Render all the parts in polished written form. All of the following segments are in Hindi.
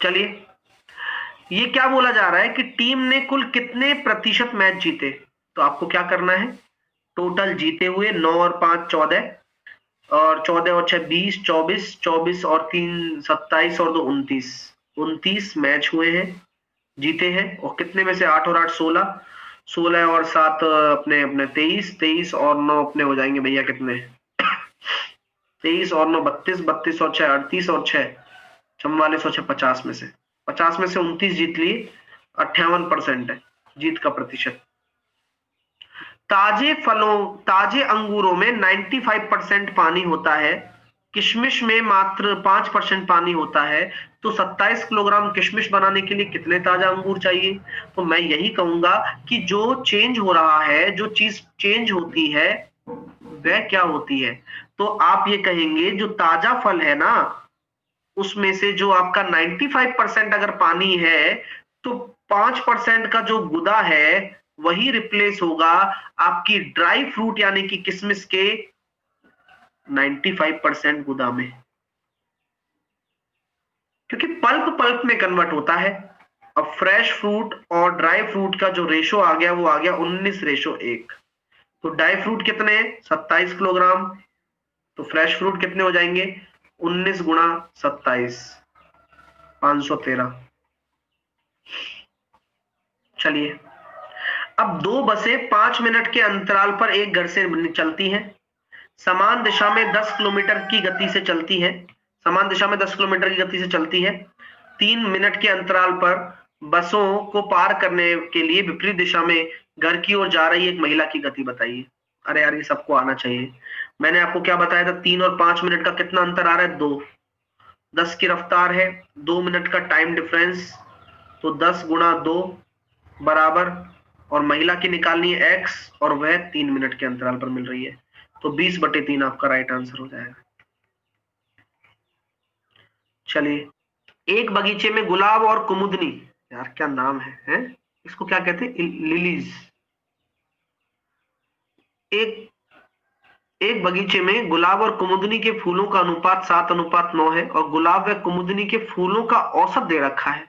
चलिए, ये क्या बोला जा रहा है कि टीम ने कुल कितने प्रतिशत मैच जीते। तो आपको क्या करना है, टोटल जीते हुए 9 और 5 14, और 14 और 6 20, 24, 24 और 3 27 और 2 29, 29 मैच हुए हैं, जीते हैं। और कितने में से 8 और 8 16, 16 और 7 अपने अपने 23, 23 और 9 अपने हो जाएंगे भैया कितने, 23 और 9 32, 32 और 6 38 और 6 44 और 6 50 में से, 50 में से 29 जीत लिए, 58% है जीत का प्रतिशत। ताजे फलों, ताजे अंगूरों में 95% पानी होता है, किशमिश में मात्र 5% पानी होता है। तो 27 किलोग्राम किशमिश बनाने के लिए कितने ताजा अंगूर चाहिए। तो मैं यही कहूंगा कि जो चेंज हो रहा है, जो चीज चेंज होती है वह क्या होती है। तो आप ये कहेंगे जो ताजा फल है ना, उसमें से जो आपका 95% अगर पानी है, तो 5% का जो गुदा है वही रिप्लेस होगा आपकी ड्राई फ्रूट यानी कि किशमिश के 95% गुदा में, क्योंकि पल्प पल्प में कन्वर्ट होता है। अब फ्रेश फ्रूट और ड्राई फ्रूट का जो रेशो आ गया वो आ गया 19:1। तो ड्राई फ्रूट कितने हैं, 27 किलोग्राम। तो फ्रेश फ्रूट कितने हो जाएंगे, 19 गुणा 27, 513। चलिए, अब दो बसें 5 मिनट के अंतराल पर एक घर से चलती हैं, समान दिशा में 10 किलोमीटर की गति से चलती है, समान दिशा में 10 किलोमीटर की गति से चलती है। 3 मिनट के अंतराल पर बसों को पार करने के लिए विपरीत दिशा में घर की ओर जा रही एक महिला की गति बताइए। अरे यार, ये सबको आना चाहिए। मैंने आपको क्या बताया था, 3 और 5 मिनट का कितना अंतर आ रहा है, 2। 10 की रफ्तार है, 2 मिनट का टाइम डिफरेंस, तो 10 गुणा 2 बराबर, और महिला की निकालनी है x, और वह 3 मिनट के अंतराल पर मिल रही है। तो 20/3 आपका राइट आंसर हो जाएगा। चलिए, एक बगीचे में गुलाब और कुमुदनी, यार क्या नाम है? इसको क्या कहते हैं, लिलीज। एक एक बगीचे में गुलाब और कुमुदनी के फूलों का अनुपात 7:9 है, और गुलाब व कुमुदनी के फूलों का औसत दे रखा है।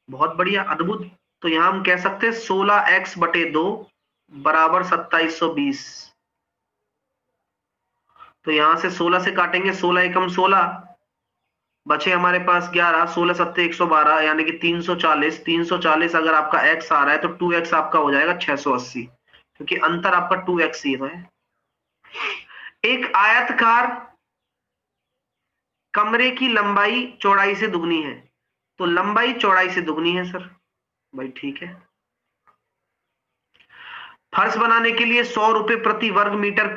बहुत बढ़िया, अद्भुत। तो यहां हम कह सकते हैं 16x/2 बराबर 2720। तो यहां से 16 से काटेंगे, 16 एकम 16, बचे हमारे पास 11, 16 सत्ते 112 यानी कि 340। 340 अगर आपका x आ रहा है तो 2x आपका हो जाएगा 680, क्योंकि अंतर आपका 2x ही तो है। एक आयतकार कमरे की लंबाई चौड़ाई से दुगनी है। तो लंबाई चौड़ाई से दुगनी है सर, भाई ठीक है। फर्श बनाने के लिए 100 रुपए प्रति वर्ग मीटर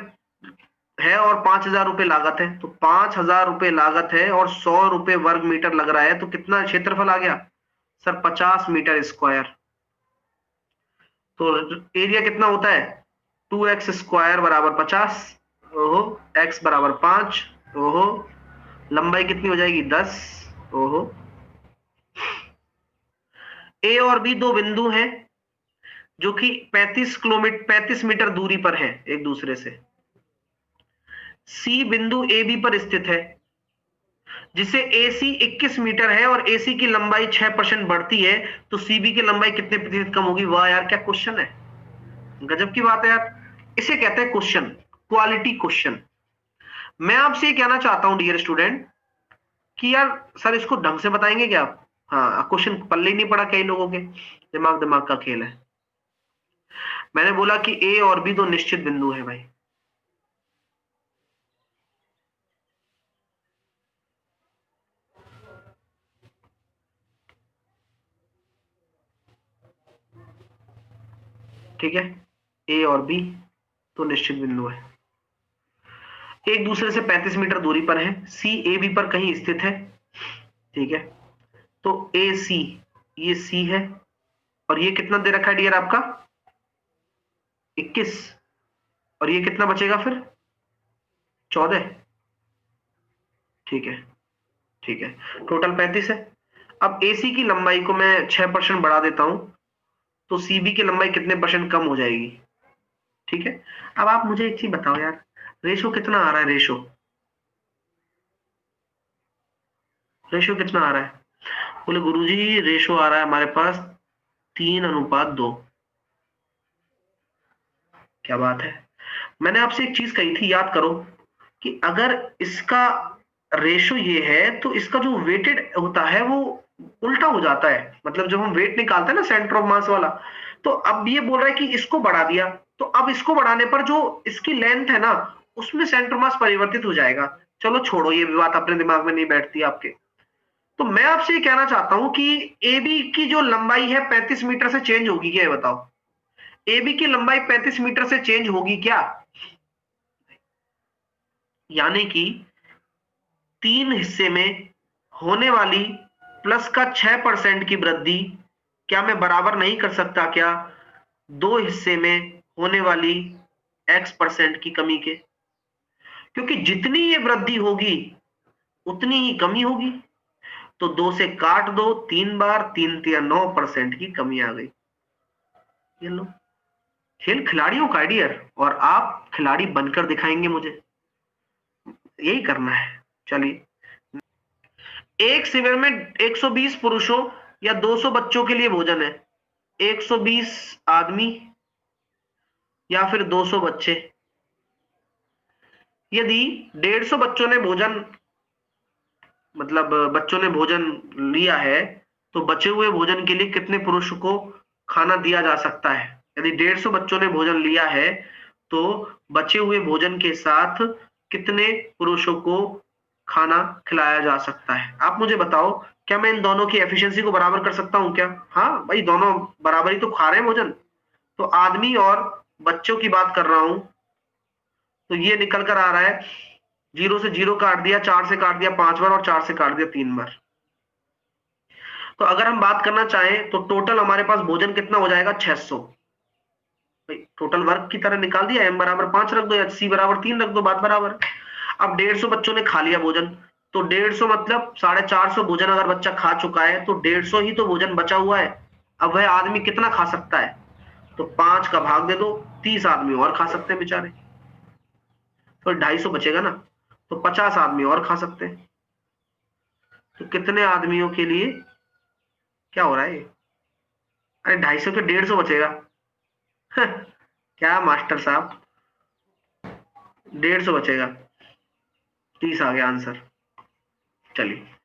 है और 5,000 रुपए लागत है। तो 5,000 रुपए लागत है और 100 रुपए वर्ग मीटर लग रहा है, तो कितना क्षेत्रफल आ गया सर, 50 मीटर स्क्वायर। तो एरिया कितना होता है, 2x² बराबर 50। ओहो, x बराबर 5। ओहो, लंबाई कितनी हो जाएगी, 10। ओहो, ए और बी दो बिंदु हैं जो कि 35 मीटर दूरी पर है एक दूसरे से। सी बिंदु ए बी पर स्थित है, जिसे AC 21 मीटर है और AC की लंबाई 6% बढ़ती है, तो CB की लंबाई कितने प्रतिशत कम होगी। वाह यार, क्या क्वेश्चन है, गजब की बात है यार। इसे कहते हैं क्वेश्चन, क्वालिटी क्वेश्चन। मैं आपसे ये कहना चाहता हूं डियर स्टूडेंट कि यार सर इसको ढंग से बताएंगे क्या आप। हाँ, क्वेश्चन पल्ले ही नहीं पड़ा कई लोगों के, दिमाग दिमाग का खेल है। मैंने बोला कि A और B दो निश्चित बिंदु है भाई। ठीक है, A और B तो निश्चित बिंदु है, एक दूसरे से 35 मीटर दूरी पर है, सी ए बी पर कहीं स्थित है। ठीक है, तो ए सी, ये सी है, और ये कितना दे रखा है डियर आपका, 21, और ये कितना बचेगा फिर, 14। ठीक है, ठीक है, टोटल 35 है। अब एसी की लंबाई को मैं 6% बढ़ा देता हूं, तो सीबी की लंबाई कितने परसेंट कम हो जाएगी। ठीक है, अब आप मुझे एक चीज बताओ यार, रेशो कितना आ रहा है, रेशो, रेशो कितना आ रहा है। बोले गुरुजी रेशो आ रहा है हमारे पास 3:2। क्या बात है। मैंने आपसे एक चीज कही थी, याद करो, कि अगर इसका रेशो ये है तो इसका जो वेटेड होता है वो उल्टा हो जाता है। मतलब जब हम वेट निकालते हैं ना सेंटर ऑफ मास वाला, तो अब ये बोल रहा है कि इसको बढ़ा दिया, तो अब इसको बढ़ाने पर जो इसकी लेंथ है ना उसमें सेंटर मास परिवर्तित हो जाएगा। चलो छोड़ो, ये बात अपने दिमाग में नहीं बैठती आपके। तो मैं आपसे ये कहना चाहता हूं कि AB की जो लंबाई है 35 मीटर से चेंज होगी क्या, ये बताओ। AB की लंबाई 35 मीटर से चेंज होगी क्या? यानी कि 3 हिस्से में होने वाली प्लस का 6% की वृद्धि क्या मैं बराबर नहीं कर सकता क्या 2 हिस्से में होने वाली X% की कमी के? क्योंकि जितनी ये वृद्धि होगी उतनी ही कमी होगी। तो 2 से काट दो 3 बार, 3 तिया 9% की कमी आ गई। ये लो, खेल खिलाड़ियों का डियर, और आप खिलाड़ी बनकर दिखाएंगे मुझे, यही करना है। चलिए, एक शिविर में 120 पुरुषों या 200 बच्चों के लिए भोजन है। 120 आदमी या फिर 200 बच्चे। यदि 150 बच्चों ने भोजन, मतलब बच्चों ने भोजन लिया है, तो बचे हुए भोजन के लिए कितने पुरुषों को खाना दिया जा सकता है? यदि 150 बच्चों ने भोजन लिया है तो बचे हुए भोजन के साथ कितने पुरुषों को खाना खिलाया जा सकता है? आप मुझे बताओ, क्या मैं इन दोनों की एफिशिएंसी को बराबर कर सकता हूं क्या? हाँ भाई, दोनों बराबर ही तो खा रहे हैं भोजन। तो आदमी और बच्चों की बात कर रहा हूं, तो ये निकल कर आ रहा है, 0 से 0 काट दिया, 4 से काट दिया 5 बार, और 4 से काट दिया 3 बार। तो अगर हम बात करना चाहें तो टोटल हमारे पास भोजन कितना हो जाएगा? 600। भाई टोटल वर्क की तरह निकाल दिया, m बराबर 5 रख दो या c बराबर 3 रख दो, बात बराबर है। अब 150 बच्चों ने खा लिया भोजन, तो 150 मतलब 450 भोजन अगर बच्चा खा चुका है तो 150 ही तो भोजन बचा हुआ है। अब वह आदमी कितना खा सकता है? तो 5 का भाग दे दो, 30 आदमी और खा सकते हैं बेचारे, तो 250 बचेगा ना, तो 50 आदमी और खा सकते हैं। तो कितने आदमियों के लिए क्या हो रहा है ये? अरे 250 के 150 बचेगा। क्या मास्टर साहब, 150 बचेगा, 30 आ गया आंसर। चलिए।